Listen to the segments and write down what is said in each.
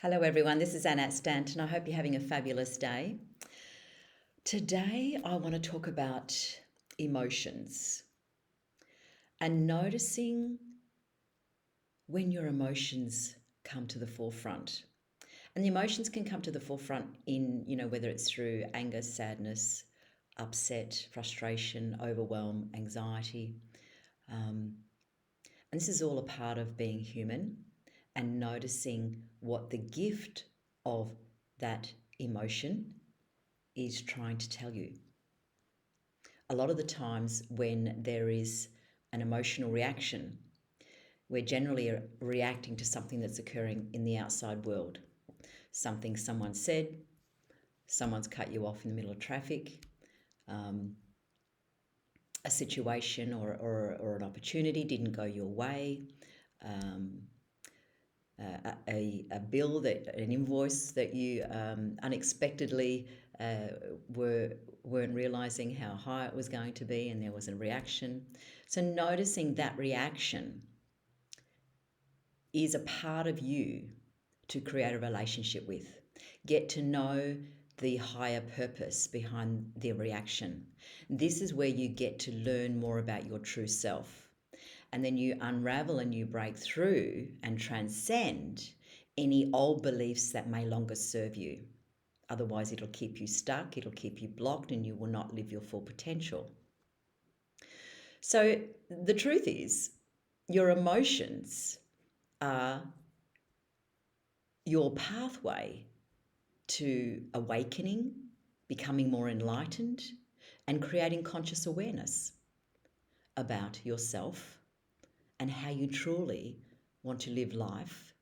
Hello, everyone. This is Annette Stanton. I hope you're having a fabulous day. Today, I want to talk about emotions and noticing when your emotions come to the forefront. And the emotions can come to the forefront in, whether it's through anger, sadness, upset, frustration, overwhelm, anxiety. And this is all a part of being human and noticing what the gift of that emotion is trying to tell you. A lot of the times when there is an emotional reaction, we're generally reacting to something that's occurring in the outside world. Something someone said, someone's cut you off in the middle of traffic, a situation or an opportunity didn't go your way, a bill, an invoice that you unexpectedly weren't realizing how high it was going to be, and there was a reaction. So noticing that reaction is a part of you to create a relationship with. Get to know the higher purpose behind the reaction. This is where you get to learn more about your true self. And then you unravel and you break through and transcend any old beliefs that may longer serve you. Otherwise, it'll keep you stuck, it'll keep you blocked, and you will not live your full potential. So, the truth is, your emotions are your pathway to awakening, becoming more enlightened, and creating conscious awareness about yourself and how you truly want to live life,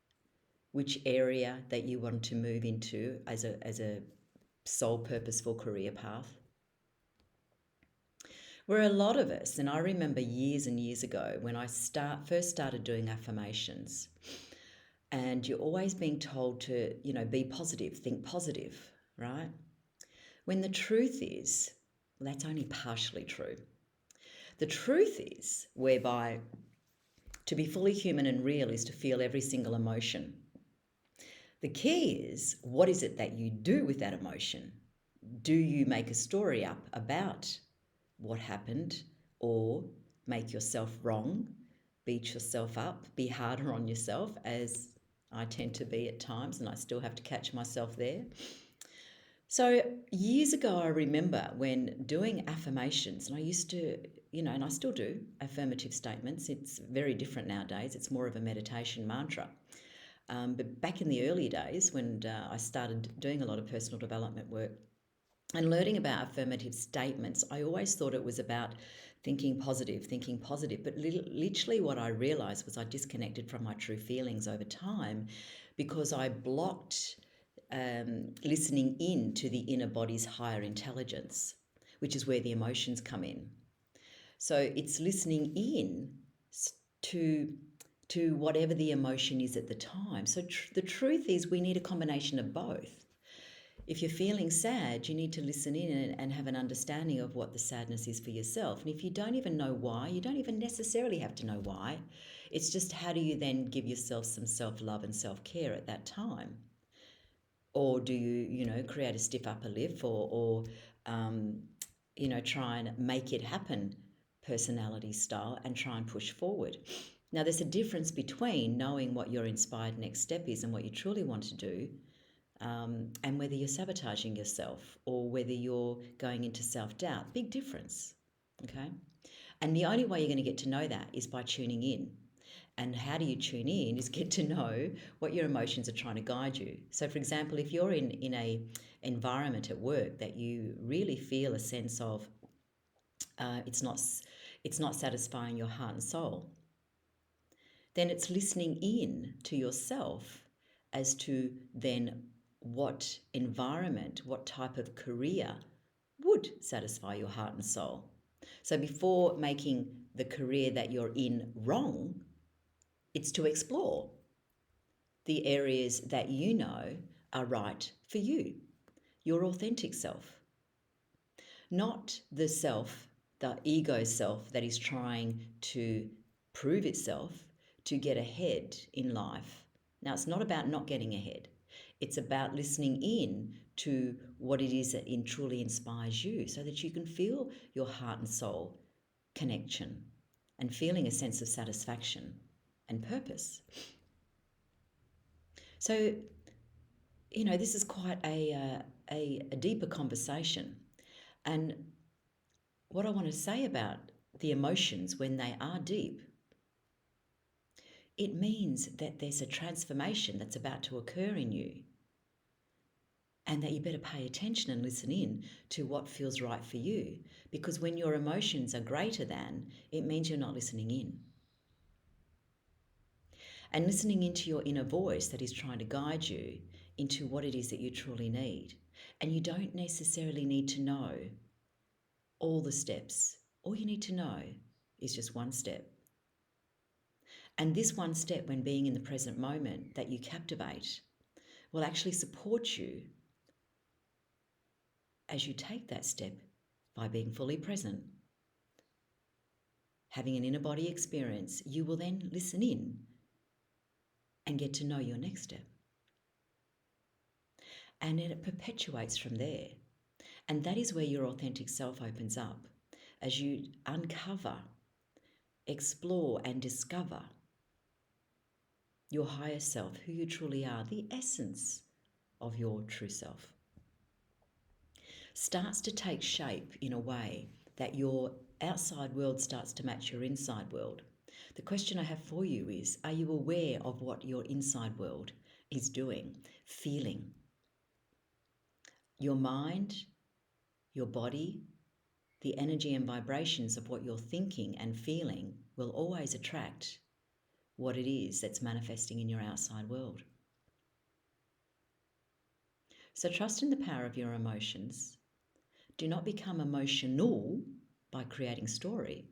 which area that you want to move into as a sole purposeful career path. Where a lot of us, and I remember years and years ago when I first started doing affirmations, and you're always being told to, be positive, think positive, right? When the truth is, well, that's only partially true. The truth is, whereby to be fully human and real is to feel every single emotion. The key is, what is it that you do with that emotion? Do you make a story up about what happened, or make yourself wrong, beat yourself up, be harder on yourself, as I tend to be at times, and I still have to catch myself there? So years ago, I remember when doing affirmations, and I used to, and I still do affirmative statements. It's very different nowadays. It's more of a meditation mantra. But back in the early days when I started doing a lot of personal development work and learning about affirmative statements, I always thought it was about thinking positive. But literally what I realized was I disconnected from my true feelings over time because I blocked listening in to the inner body's higher intelligence, which is where the emotions come in. So it's listening in to whatever the emotion is at the time. So the truth is, we need a combination of both. If you're feeling sad, you need to listen in and have an understanding of what the sadness is for yourself. And if you don't even know why, you don't even necessarily have to know why. It's just, how do you then give yourself some self-love and self-care at that time? Or do you, create a stiff upper lip, or try and make it happen personality style and try and push forward? Now, there's a difference between knowing what your inspired next step is and what you truly want to do, and whether you're sabotaging yourself or whether you're going into self-doubt. Big difference, okay? And the only way you're going to get to know that is by tuning in. And how do you tune in is get to know what your emotions are trying to guide you. So, for example, if you're in a environment at work that you really feel a sense of it's not satisfying your heart and soul, then it's listening in to yourself as to then what environment, what type of career would satisfy your heart and soul. So before making the career that you're in wrong, it's to explore the areas that you know are right for you, your authentic self, not the self, the ego self that is trying to prove itself to get ahead in life. Now, it's not about not getting ahead. It's about listening in to what it is that truly inspires you so that you can feel your heart and soul connection and feeling a sense of satisfaction and purpose. So, this is quite a deeper conversation. And what I want to say about the emotions when they are deep, it means that there's a transformation that's about to occur in you, and that you better pay attention and listen in to what feels right for you. Because when your emotions are greater than, it means you're not listening in. And listening into your inner voice that is trying to guide you into what it is that you truly need. And you don't necessarily need to know all the steps. All you need to know is just one step. And this one step, when being in the present moment, that you captivate, will actually support you as you take that step by being fully present. Having an inner body experience, you will then listen in and get to know your next step. And then it perpetuates from there. And that is where your authentic self opens up as you uncover, explore, and discover your higher self, who you truly are, the essence of your true self. Starts to take shape in a way that your outside world starts to match your inside world. The question I have for you is, are you aware of what your inside world is doing, feeling? Your mind, your body, the energy and vibrations of what you're thinking and feeling will always attract what it is that's manifesting in your outside world. So trust in the power of your emotions. Do not become emotional by creating story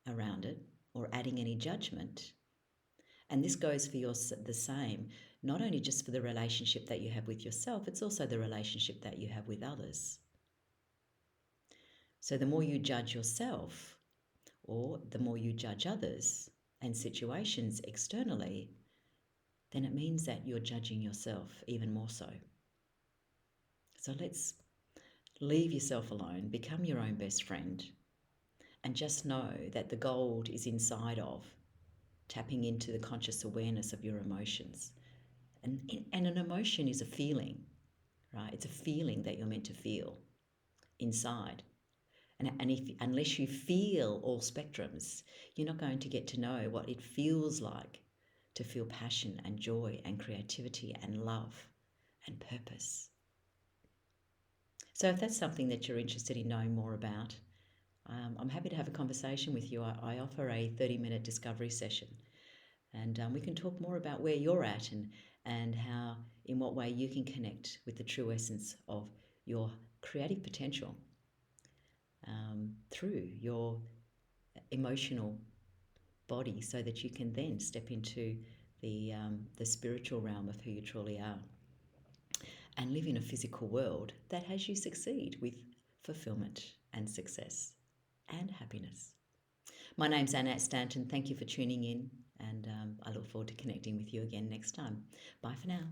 around it or adding any judgment. And this goes for the same, not only just for the relationship that you have with yourself, it's also the relationship that you have with others. So the more you judge yourself, or the more you judge others and situations externally, then it means that you're judging yourself even more so. So let's leave yourself alone, become your own best friend, and just know that the gold is inside of tapping into the conscious awareness of your emotions. And an emotion is a feeling, right? It's a feeling that you're meant to feel inside. And unless you feel all spectrums, you're not going to get to know what it feels like to feel passion and joy and creativity and love and purpose. So if that's something that you're interested in knowing more about, I'm happy to have a conversation with you. I offer a 30-minute discovery session, and we can talk more about where you're at and how, in what way you can connect with the true essence of your creative potential through your emotional body, so that you can then step into the spiritual realm of who you truly are and live in a physical world that has you succeed with fulfillment and success and happiness. My name's Annette Stanton. Thank you for tuning in, and I look forward to connecting with you again next time. Bye for now.